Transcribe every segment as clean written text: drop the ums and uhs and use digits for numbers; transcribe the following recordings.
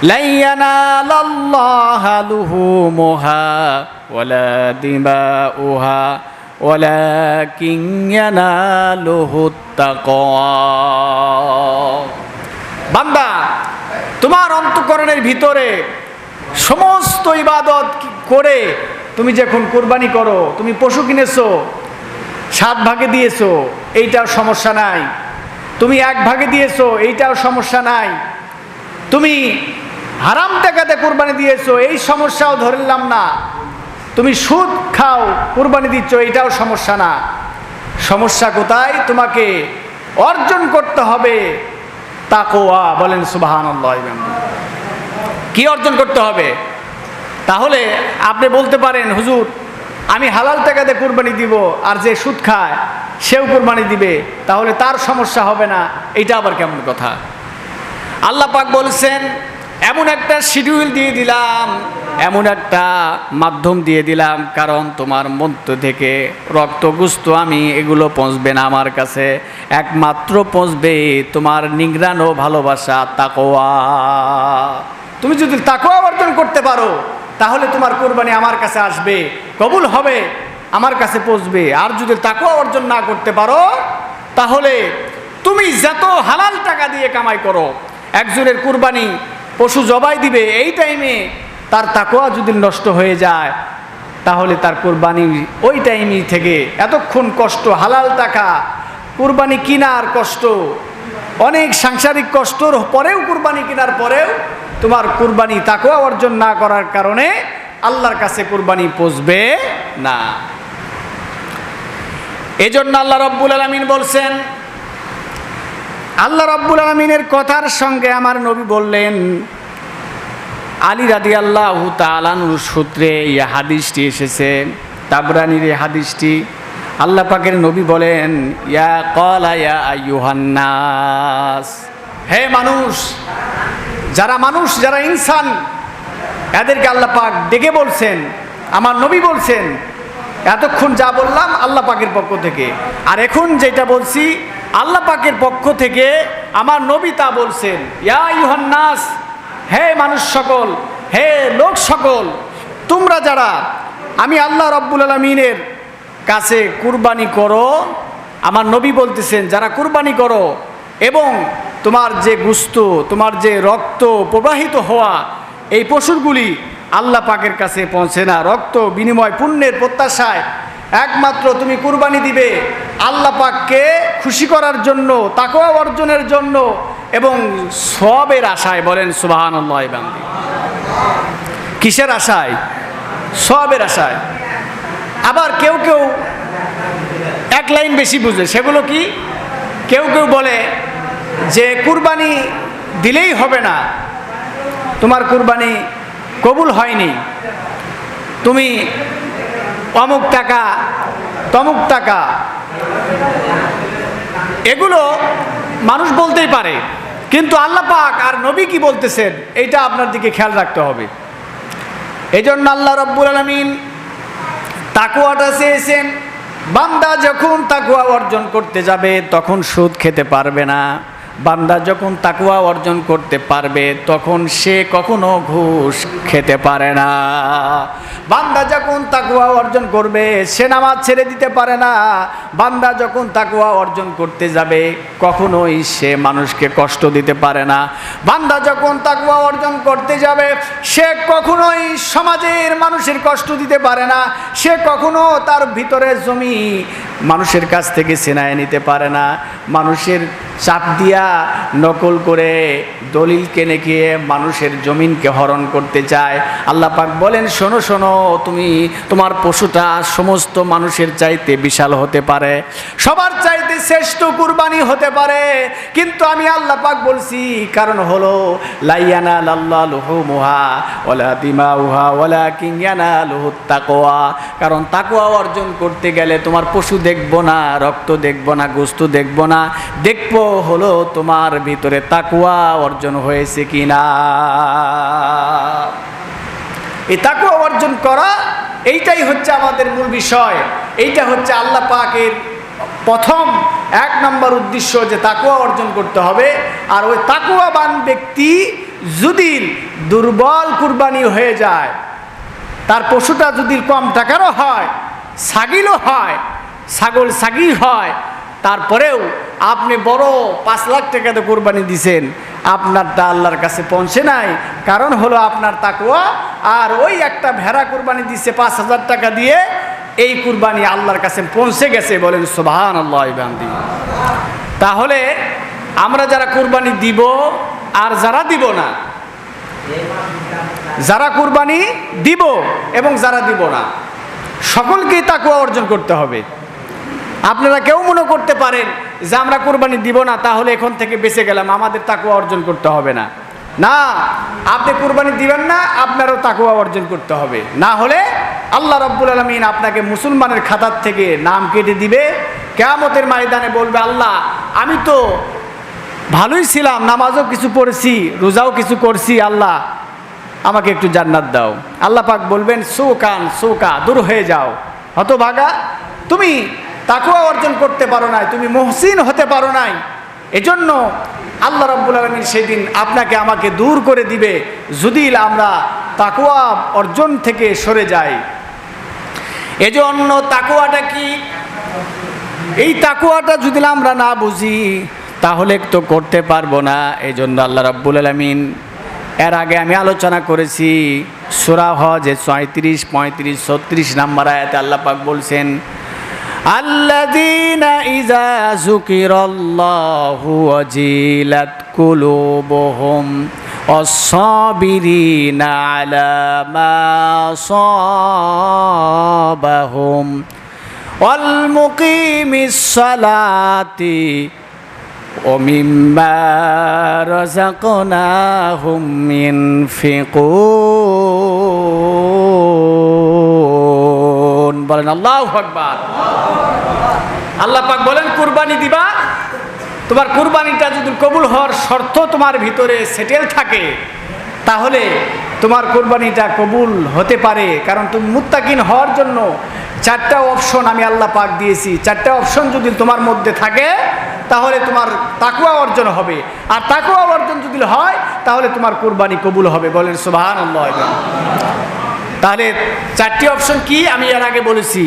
লা ইয়ানালাল্লাহা লুহুমুহা ওয়ালা দিমাউহা ওয়ালাকিন ইয়ানালুহুত তাকওয়া। বান্দা, তোমার অন্তঃকরণের ভিতরে সমস্ত ইবাদত করে তুমি যখন কুরবানি করো, তুমি পশু কিনেছো, 7 ভাগে দিয়েছো, এইটাও সমস্যা নাই। তুমি 1 ভাগে দিয়েছো, এইটাও সমস্যা নাই। তুমি হারাম টাকাতে কুরবানি দিয়েছো, এই সমস্যাও ধরলাম না। তুমি সুদ খাও, কুরবানি দিচ্ছ, এইটাও সমস্যা না। সমস্যা কোথায়? তোমাকে অর্জন করতে হবে তাকওয়া। বলেন সুবহানাল্লাহ। কি অর্জন করতে হবে? তাহলে আপনি বলতে পারেন, হুজুর আমি হালাল টাকাতে কুরবানি দিব, আর যে সুদ খায় সেও কুরবানি দিবে, তাহলে তার সমস্যা হবে না। এটা আবার কেমন কথা? আল্লাহ পাক বলছেন, এমন একটা শিডিউল দিয়ে দিলাম, এমন একটা মাধ্যম দিয়ে দিলাম, কারণ তোমার মধ্য থেকে রক্তগুস্ত আমি এগুলো পৌঁছবে না আমার কাছে, একমাত্র পৌঁছবে তোমার নিংরান ও ভালোবাসা তাকওয়া। তুমি যদি তাকওয়া অর্জন করতে পারো, তাহলে তোমার কুরবানি আমার কাছে আসবে, কবুল হবে, আমার কাছে পৌঁছবে। আর যদি তাকওয়া অর্জন না করতে পারো, তাহলে তুমি যত হালাল টাকা দিয়ে কামাই করো, একজনের কুরবানি পশু জবাই দিবে, এই টাইমে তার তাকওয়া যদি নষ্ট হয়ে যায়, তাহলে তার কুরবানি ওই টাইমই থেকে এতক্ষণ কষ্ট, হালাল টাকা কুরবানি কিনার কষ্ট, অনেক সাংসারিক কষ্টর পরেও কুরবানি কেনার পরেও তোমার কুরবানি তাকওয়া অর্জন না করার কারণে আল্লাহর কাছে কুরবানি পৌঁছবে না। এজন্য আল্লাহ রাব্বুল আলামিন বলছেন, আল্লাহ রাব্বুল আলামিনের কথার সঙ্গে আমার নবী বললেন, আলী রাদিয়াল্লাহু তাআলা আনহুর সূত্রে এই হাদিসটি এসেছে, তাবরানীর এই হাদিসটি। আল্লাহ পাকের নবী বলেন, ইয়া ক্বালা ইয়া আইয়ুহান নাস, হে মানুষ, যারা ইনসান, এদেরকে আল্লাহ পাক ডেকে বলছেন, আমার নবী বলছেন। এতক্ষণ যা বললাম আল্লাহ পাকের পক্ষ থেকে, আর এখন যেটা বলছি আল্লাহ পাকের পক্ষ থেকে আমার নবী তা বলছেন, ইয়া আইয়ুহান নাস, হে মানুষ সকল, হে লোক সকল, তোমরা যারা আমি আল্লাহ রাব্বুল আলামিনের কাছে কুরবানি করো, আমার নবী বলতেছেন, যারা কুরবানি করো এবং তোমার যে গোশত, তোমার যে রক্ত প্রবাহিত হওয়া, এই পশুগুলি আল্লাহ পাকের কাছে পৌঁছে না রক্ত বিনিময় পুণ্যের প্রত্যাশায়, একমাত্র তুমি কুরবানি দিবে আল্লাহ পাককে খুশি করার জন্য, তাকওয়া অর্জনের জন্য এবং সওয়াবের আশায়। বলেন সুবহানাল্লাহ। কিসের আশায়? সওয়াবের আশায়। আবার কেউ কেউ এক লাইন বেশি বুঝে, সেগুলো কি? কেউ কেউ বলে যে কুরবানি দিলেই হবে না, তোমার কুরবানি কবুল হয়নি, তুমি অমুক টাকা তমুক টাকা, এগুলো মানুষ বলতেই পারে, কিন্তু আল্লাহ পাক আর নবী কি বলতেছেন এইটা আপনার দিকে খেয়াল রাখতে হবে। এই জন্য আল্লাহ রাব্বুল আলামিন তাকওয়াটা চেয়েছেন। বান্দা যখন তাকওয়া অর্জন করতে যাবে তখন সুদ খেতে পারবে না। বান্দা যখন তাকওয়া অর্জন করতে পারবে তখন সে কখনো ঘুষ খেতে পারে না। বান্দা যখন তাকওয়া অর্জন করবে সে নামাজ ছেড়ে দিতে পারে না। বান্দা যখন তাকওয়া অর্জন করতে যাবে কখনোই সে মানুষকে কষ্ট দিতে পারে না। বান্দা যখন তাকওয়া অর্জন করতে যাবে সে কখনোই সমাজের মানুষের কষ্ট দিতে পারে না। সে কখনো তার ভিতরে জমি মানুষের কাছ থেকে ছিনায় নিতে পারে না। মানুষের চাপ দিয়া নকল করে দলিল কিনে গিয়ে মানুষের জমিনকে হরণ করতে চায়। আল্লাহ পাক বলেন, শোনো শোনো, তুমি তোমার পশুটা সমস্ত মানুষের চাইতে বিশাল হতে পারে, সবার চাইতে শ্রেষ্ঠ কুরবানি হতে পারে, কিন্তু আমি আল্লাহ পাক বলছি কারণ হলো লা ইয়ানালাল্লাহু লুহুমুহা ওয়ালা দিমাউহা ওয়ালাকিন ইয়ানালুহুত তাকওয়া। কারণ তাকওয়া অর্জন করতে গেলে তোমার পশু দেখবো না, রক্ত দেখবো না, গোশত দেখবো না, দেখবো হলো তোমার ভিতরে তাকওয়া অর্জন হয়েছে কিনা। এই তাকওয়া অর্জন করা এইটাই হচ্ছে আমাদের মূল বিষয়। এইটা হচ্ছে আল্লাহ পাকের প্রথম 1 নম্বর উদ্দেশ্য, যে তাকওয়া অর্জন করতে হবে। আর ওই তাকওয়াবান ব্যক্তি যদি দুর্বল কুরবানি হয়ে যায়, তার পশুটা যদি কম টাকারও হয়, ছাগিলও হয়, ছাগল ছাগি হয়, তারপরেও আপনি বড় 5 লাখ টাকাতে কোরবানি দিছেন, আপনারটা আল্লাহর কাছে পৌঁছে নাই। কারণ হলো আপনার তাকওয়া। আর ওই একটা ভেড়া কোরবানি দিচ্ছে 5,000 টাকা দিয়ে, এই কুরবানি আল্লাহর কাছে পৌঁছে গেছে। বলেন সুবহানাল্লাহ। তাহলে আমরা যারা কুরবানি দিব আর যারা দিব না, যারা কুরবানি দিব এবং যারা দিব না, সকলকেই তাকওয়া অর্জন করতে হবে। আপনারা কেউ মনে করতে পারেন যে আমরা কুরবানি দিব না, তাহলে এখন থেকে বেঁচে গেলাম, আমাদের তাকওয়া অর্জন করতে হবে না। না, আপনি কুরবানি দিবেন না, আপনারও তাকওয়া অর্জন করতে হবে। না হলে আল্লাহ রাব্বুল আলামিন আপনাকে মুসলমানের খাতার থেকে নাম কেটে দিবে। কিয়ামতের ময়দানে বলবে, আল্লাহ আমি তো ভালোই ছিলাম, নামাজও কিছু পড়েছি, রোজাও কিছু করছি, আল্লাহ আমাকে একটু জান্নাত দাও। আল্লাহ পাক বলবেন, সৌকা, দূর হয়ে যাও হতভাগা, তুমি তাকওয়া অর্জন করতে পারো নাই, তুমি মুহসিন হতে পারো নাই। এজন্য আল্লাহ রাব্বুল আলামিন সেদিন আপনাকে আমাকে দূর করে দিবে যদি আমরা তাকওয়া অর্জন থেকে সরে যাই। এজন্য তাকওয়াটা কি, এই তাকওয়াটা যদি আমরা না বুঝি তাহলে তো করতে পারবো না। এজন্য আল্লাহ রাব্বুল আলামিন, এর আগে আমি আলোচনা করেছি সূরা হজে 34, 35, 36 নম্বর আয়াতে আল্লাহ পাক বলছেন, আল্লাযীনা ইযা যুকিরাল্লাহু ওয়াজিলাত কুলুবুহুম ওয়াস-সাবিরিনা আলা মা সাবাহুম ওয়াল মুকিমিস সালাতি ওয়া মিম্মা রাযাকনাহুম ইউনফিকুন। বলেন আল্লাহু আকবার। আল্লাহ পাক বলেন, কুরবানি দিবা, তোমার কুরবানিটা যদি কবুল হওয়ার শর্ত তোমার ভিতরে সেটেল থাকে, তাহলে তোমার কুরবানিটা কবুল হতে পারে। কারণ তুমি মুত্তাকিন হওয়ার জন্য 4টা অপশন আমি আল্লাহ পাক দিয়েছি। 4টা অপশন যদি তোমার মধ্যে থাকে তাহলে তোমার তাকওয়া অর্জন হবে। আর তাকওয়া অর্জন যদি হয় তাহলে তোমার কুরবানি কবুল হবে। বলেন সুবহানাল্লাহ। তাহলে 4টি অপশন কি আমি এর আগে বলেছি।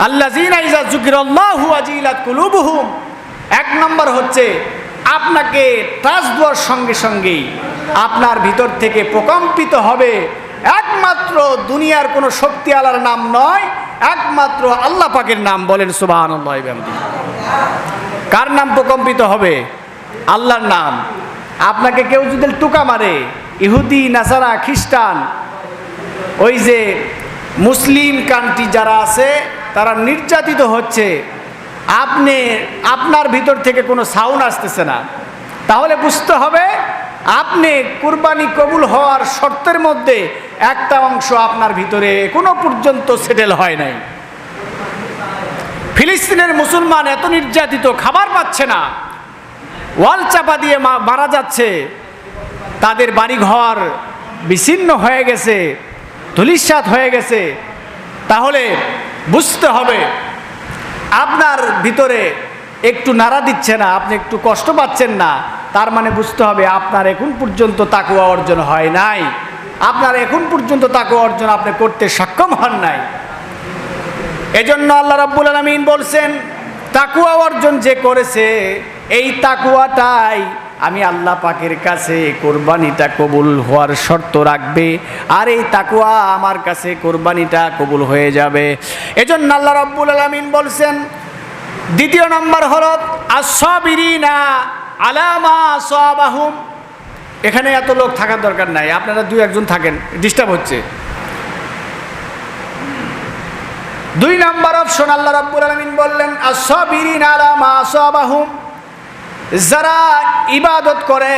আল্লাযীনা ইযা যুকিরাল্লাহু ওয়াজিলাত কুলুবুহুম, 1 নম্বর হচ্ছে আপনাকে টাচ দেওয়ার সঙ্গে সঙ্গেই আপনার ভিতর থেকে প্রকম্পিত হবে একমাত্র দুনিয়ার কোনো শক্তি আলার নাম নয়, একমাত্র আল্লাহ পাকের নাম। বলেন সুবহানাল্লাহ। কার নাম প্রকম্পিত হবে? আল্লাহর নাম। আপনাকে কেউ যদি টুকা মারে, ইহুদি, নাসারা, খ্রিস্টান, ওই যে মুসলিম কান্ট্রি যারা আছে তারা নির্যাতিত হচ্ছে, আপনার ভিতর থেকে কোনো সাউন্ড আসতেছে না, তাহলে বুঝতে হবে আপনি কুরবানি কবুল হওয়ার শর্তের মধ্যে একটা অংশ আপনার ভিতরে এখনো পর্যন্ত সেটেল হয় নাই। ফিলিস্তিনের মুসলমান এত নির্যাতিত, খাবার পাচ্ছে না, ওয়াল চাপা দিয়ে মারা যাচ্ছে, তাদের বাড়িঘর বিচ্ছিন্ন হয়ে গেছে, ধূলিসাৎ হয়ে গেছে। তাহলে বুঝতে হবে আপনার ভিতরে একটু নাড়া দিচ্ছে না, আপনি একটু কষ্ট পাচ্ছেন না, তার মানে বুঝতে হবে আপনার এখন পর্যন্ত তাকওয়া অর্জন হয় নাই, আপনার এখন পর্যন্ত তাকওয়া অর্জন আপনি করতে সক্ষম হন নাই। এজন্য আল্লাহ রাব্বুল আলামিন বলছেন, তাকওয়া অর্জন যে করেছে এই তাকওয়াটাই আমি আল্লাহ পাকের কাছে কোরবানিটা কবুল হওয়ার শর্ত রাখবে, আর এই তাকওয়া আমার কাছে কোরবানিটা কবুল হয়ে যাবে। এজন্য আল্লাহ রাব্বুল আলামিন বলছেন, 2 নম্বর হলো আস-সাবিরিনা আলা মা আসাবাহুম। এখানে এত লোক থাকার দরকার নাই, আপনারা 2-1 জন থাকেন, ডিস্টার্ব হচ্ছে। 2 নম্বর অপশন আল্লাহ রাব্বুল আলামিন বললেন, আস-সাবিরিনা আলা মা আসাবাহুম। যারা ইবাদত করে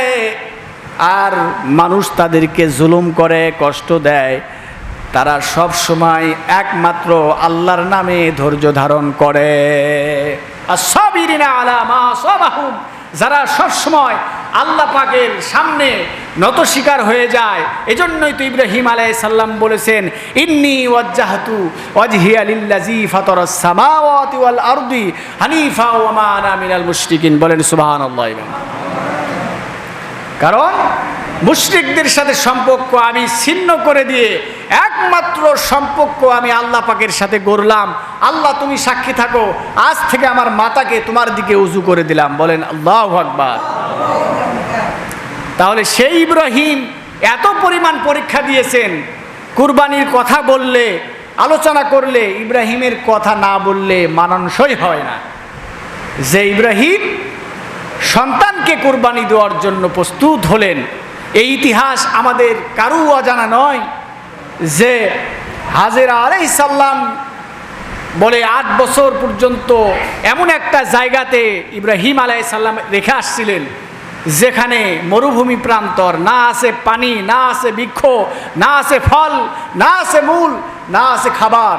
আর মানুষ তাদেরকে জুলুম করে, কষ্ট দেয়, তারা সব সময় একমাত্র আল্লাহর নামে ধৈর্য ধারণ করে। আস-সাবিরিনা আলা মা আসাবাহুম, যারা সব সময় আল্লাহ পাকের সামনে নত স্বীকার হয়ে যায়। এজন্যই তো ইব্রাহিম আলাইহিস সালাম বলেছেন, ইন্নী ওয়াজ্জাহতু ওয়াজহিয়া লিল্লাযী ফাতারাস সামাওয়াতি ওয়াল আরদি হানিফা ওয়া মা আনা মিনাল মুশরিকিন। বলেন সুবহানাল্লাহ। কারণ মুশরিকদের সাথে সম্পর্ক আমি ছিন্ন করে দিয়ে একমাত্র সম্পর্ক আমি আল্লাহ পাকের সাথে গড়লাম। আল্লাহ তুমি সাক্ষী থাকো, আজ থেকে আমার মাথাকে তোমার দিকে উজু করে দিলাম। বলেন আল্লাহু আকবার। তাহলে সেই ইব্রাহিম এত পরিমাণ পরীক্ষা দিয়েছেন, কুরবানির কথা বললে, আলোচনা করলে ইব্রাহিমের কথা না বললে মানানসই হয় না। যে ইব্রাহিম সন্তানকে কুরবানি দেওয়ার জন্য প্রস্তুত হলেন, এই ইতিহাস আমাদের কারো অজানা নয়। যে হাজেরা আলাইহিস সালাম বলে 8 বছর পর্যন্ত এমন একটা জায়গাতে ইব্রাহিম আলাইহিস সালাম রেখে আসছিলেন যেখানে মরুভূমি প্রান্তর, না আছে পানি, না আছে বৃক্ষ, না আছে ফল, না আছে মূল, না আছে খাবার।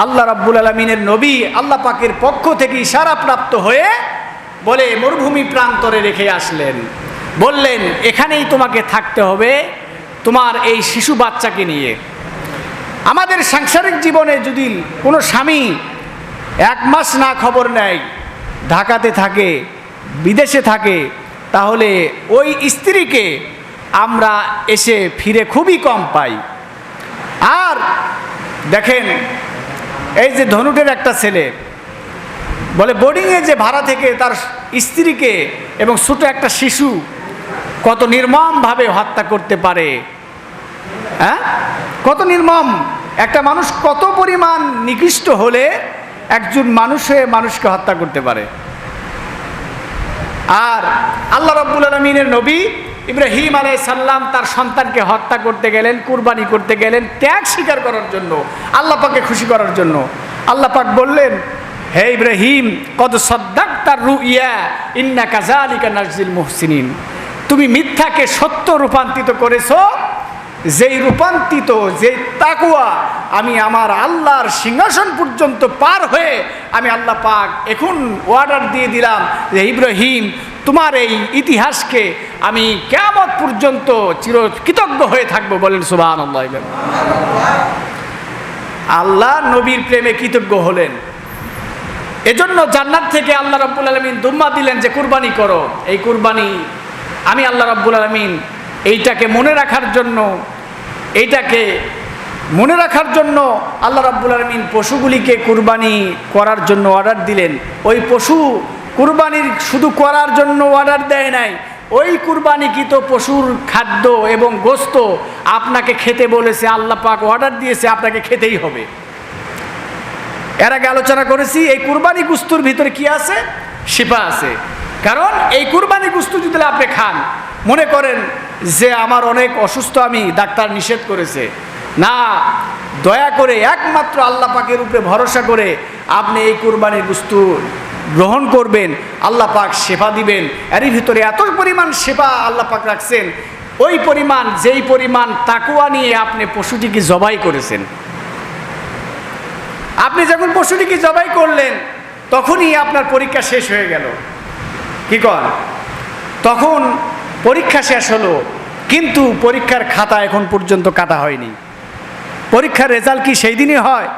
আল্লাহ রাব্বুল আলামিনের নবী আল্লাহ পাকের পক্ষ থেকে ইশারা প্রাপ্ত হয়ে বলে মরুভূমি প্রান্তরে রেখে আসলেন, বললেন এখানেই তোমাকে থাকতে হবে তোমার এই শিশু বাচ্চাকে নিয়ে। আমাদের সাংসারিক জীবনে যদি কোনো স্বামী 1 মাস না খবর নেয়, ঢাকাতে থাকে, বিদেশে থাকে, তাহলে ওই স্ত্রীকে আমরা এসে ফিরে খুবই কম পাই। আর দেখেন এই যে ধনুটের একটা ছেলে বলে বোর্ডিংয়ে যে ভাড়া থেকে তার স্ত্রীকে এবং ছোট একটা শিশু কত নির্মমভাবে হত্যা করতে পারে। হ্যাঁ, কত নির্মম একটা মানুষ, কত পরিমাণ নিকৃষ্ট হলে একজন মানুষকে হত্যা করতে পারে। আর আল্লাহ রাব্বুল আলামিনের নবী ইব্রাহিম আলাইহিস সালাম তার সন্তানকে হত্যা করতে গেলেন, কুরবানি করতে গেলেন ত্যাগ স্বীকার করার জন্য, আল্লাহ পাককে খুশি করার জন্য। আল্লাহ পাক বললেন, হে ইব্রাহিম কদ সাদ্দাকতার রুইয়া ইন্না কাযালিকা নাজজিল মুহসিনিন, তুমি মিথ্যাকে সত্য রূপান্তরিত করেছো। যেই রূপান্তরিত, যেই তাকওয়া আমি আমার আল্লাহর সিংহাসন পর্যন্ত পার হয়ে আমি আল্লাহ পাক এখন অর্ডার দিয়ে দিলাম যে ইব্রাহিম তোমার এই ইতিহাসকে আমি কিয়ামত পর্যন্ত চিরকৃতজ্ঞ হয়ে থাকবো। বলেন সুবহানাল্লাহ। আল্লাহ নবীর প্রেমে কৃতজ্ঞ হলেন, এজন্য জান্নাত থেকে আল্লাহ রাব্বুল আলামিন দুম্মা দিলেন যে কুরবানি করো। এই কুরবানি আমি আল্লাহ রাব্বুল আলামিন এইটাকে মনে রাখার জন্য আল্লাহ রাব্বুল আলামিন পশুগুলিকে কুরবানি করার জন্য অর্ডার দিলেন। ওই পশু কুরবানির শুধু করার জন্য অর্ডার দেয় নাই, ওই কুরবানিকৃত পশুর খাদ্য এবং গোশত আপনাকে খেতে বলেছে, আল্লাহ পাক অর্ডার দিয়েছে আপনাকে খেতেই হবে। এর আগে আলোচনা করেছি এই কুরবানি গোশতের ভিতরে কি আছে, শিফা আছে। কারণ এই কুরবানি গোশত যদি আপনি খান, মনে করেন যে আমার অনেক অসুস্থ, আমি ডাক্তার নিষেধ করেছে, না, দয়া করে একমাত্র আল্লাহ পাকের উপরে ভরসা করে আপনি এই কুরবানির গোশত গ্রহণ করবেন, আল্লাহ পাক শেফা দিবেন। এর ভিতরে এত পরিমাণ শেফা আল্লাহ পাক রাখছেন, ওই পরিমাণ যেই পরিমাণ তাকওয়া নিয়ে আপনি পশুটিকে জবাই করেছেন। আপনি যখন পশুটিকে জবাই করলেন তখনই আপনার পরীক্ষা শেষ হয়ে গেল, কি কর, তখন পরীক্ষা শেষ হলো, কিন্তু পরীক্ষার খাতা এখন পর্যন্ত কাটা হয়নি। পরীক্ষার রেজাল্ট কি সেই দিনই হয়?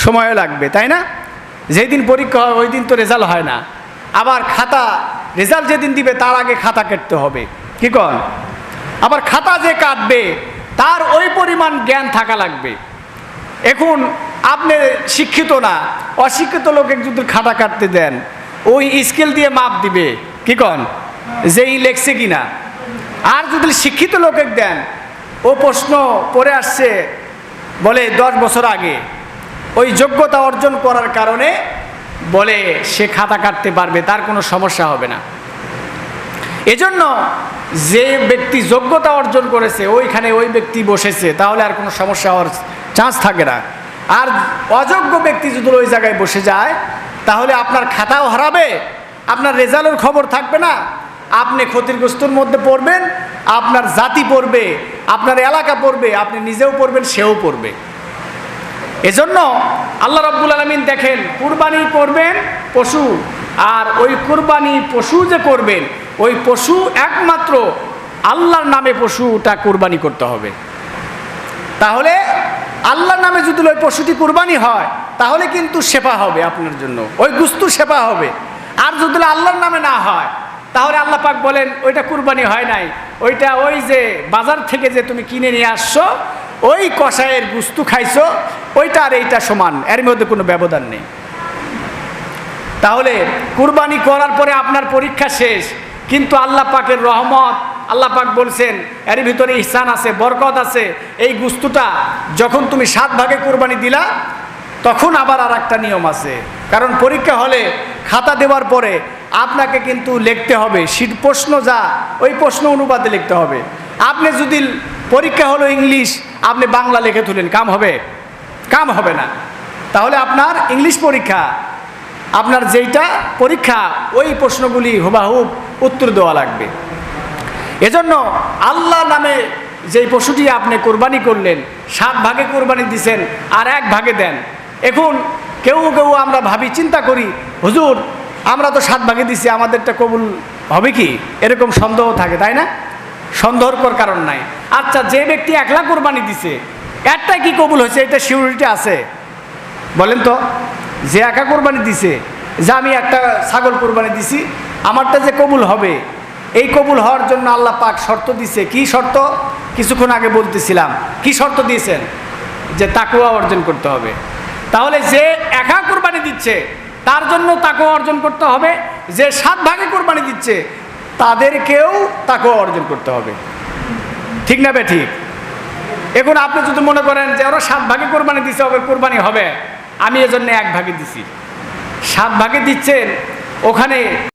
সময়ও লাগবে, তাই না? যেই দিন পরীক্ষা হয় ওই দিন তো রেজাল্ট হয় না। আবার খাতা রেজাল্ট যেদিন দিবে তার আগে খাতা কাটতে হবে, কি কর। আবার খাতা যে কাটবে তার ওই পরিমাণ জ্ঞান থাকা লাগবে। এখন আপনি শিক্ষিত না, অশিক্ষিত লোকে যদি খাতা কাটতে দেন, ওই স্কেল দিয়ে মাপ দিবে, কি কন, যে এই লেখছে কিনা। আর যদি শিক্ষিত লোকে দেন, ও প্রশ্ন পড়ে আসছে বলে 10 বছর আগে, ওই যোগ্যতা অর্জন করার কারণে বলে সে খাতা কাটতে পারবে, তার কোনো সমস্যা হবে না। এজন্য যে ব্যক্তি যোগ্যতা অর্জন করেছে ওইখানে ওই ব্যক্তি বসেছে, তাহলে আর কোনো সমস্যা হওয়ার চান্স থাকে না। আর অযোগ্য ব্যক্তি যদি ওই জায়গায় বসে যায়, তাহলে আপনার খাতাও হারাবে, আপনার রেজাল্টের খবর থাকবে না, আপনি ক্ষতিগ্রস্তর মধ্যে পড়বেন, আপনার জাতি পড়বে, আপনার এলাকা পড়বে, আপনি নিজেও পড়বেন, সেও পড়বে। এজন্য আল্লাহ রাব্বুল আলামিন দেখেন কুরবানি করবেন পশু, আর ওই কুরবানি পশু যে করবেন ওই পশু একমাত্র আল্লাহর নামে পশুটা কুরবানি করতে হবে। তাহলে আল্লাহর নামে যদি ওই পশুটি কুরবানি হয় তাহলে কিন্তু সেবা হবে আপনার জন্য, ওই গোশত সেবা হবে। আর যদি আল্লাহর নামে না হয় তাহলে আল্লাহ পাক বলেন ওইটা কুরবানি হয় নাই, ওইটা ওই যে বাজার থেকে যে তুমি কিনে নিয়ে আসছো ওই কষায়ের গুস্তু খাইছো, ওইটা আর এইটা সমান, এর মধ্যে কোনো ব্যবধান নেই। তাহলে কুরবানি করার পরে আপনার পরীক্ষা শেষ, কিন্তু আল্লাহ পাকের রহমত, আল্লাহ পাক বলছেন এর ভিতরে ইহসান আছে, বরকত আছে। এই গুস্তুটা যখন তুমি 7 ভাগে কুরবানি দিলা তখন আবার আর একটা নিয়ম আছে, কারণ পরীক্ষা হলে খাতা দেওয়ার পরে আপনাকে কিন্তু লিখতে হবে প্রশ্ন যা ওই প্রশ্ন অনুপাতে লিখতে হবে। আপনি যদি পরীক্ষা হলো ইংলিশ, আপনি বাংলা লিখে তুলেন, কাম হবে? কাম হবে না। তাহলে আপনার ইংলিশ পরীক্ষা, আপনার যেইটা পরীক্ষা ওই প্রশ্নগুলি হুবাহুব উত্তর দেওয়া লাগবে। এজন্য আল্লাহ নামে যেই পশুটি আপনি কোরবানি করলেন, 7 ভাগে কোরবানি দিছেন আর 1 ভাগে দেন। এখন কেউ কেউ আমরা ভাবি, চিন্তা করি, হুজুর আমরা তো 7 ভাগে দিছি, আমাদেরটা কবুল হবে কি, এরকম সন্দেহ থাকে, তাই না? সন্দেহর পর কারণ নাই। আচ্ছা, যে ব্যক্তি 1 লাখ কোরবানি দিছে, একটা কি কবুল হয়েছে, এটা সিউরিটি আছে? বলেন তো, যে একা কোরবানি দিছে, যে আমি একটা ছাগল কোরবানি দিছি, আমারটা যে কবুল হবে, এই কবুল হওয়ার জন্য আল্লাহ পাক শর্ত দিছে। কি শর্ত? কিছুক্ষণ আগে বলতেছিলাম। কি শর্ত দিয়েছেন? যে তাকওয়া অর্জন করতে হবে। তাহলে যে একা কোরবানি দিচ্ছে তার জন্য তাকওয়া অর্জন করতে হবে, যে 7 ভাগে কোরবানি দিচ্ছে তাদেরকেও তাকওয়া অর্জন করতে হবে। ঠিক না বে ঠিক? এখন আপনি যদি মনে করেন যে ওরা 7 ভাগে কোরবানি দিচ্ছে, ওকে কোরবানি হবে, আমি এজন্য 1 ভাগে দিছি, 7 ভাগে দিচ্ছেন, ওখানে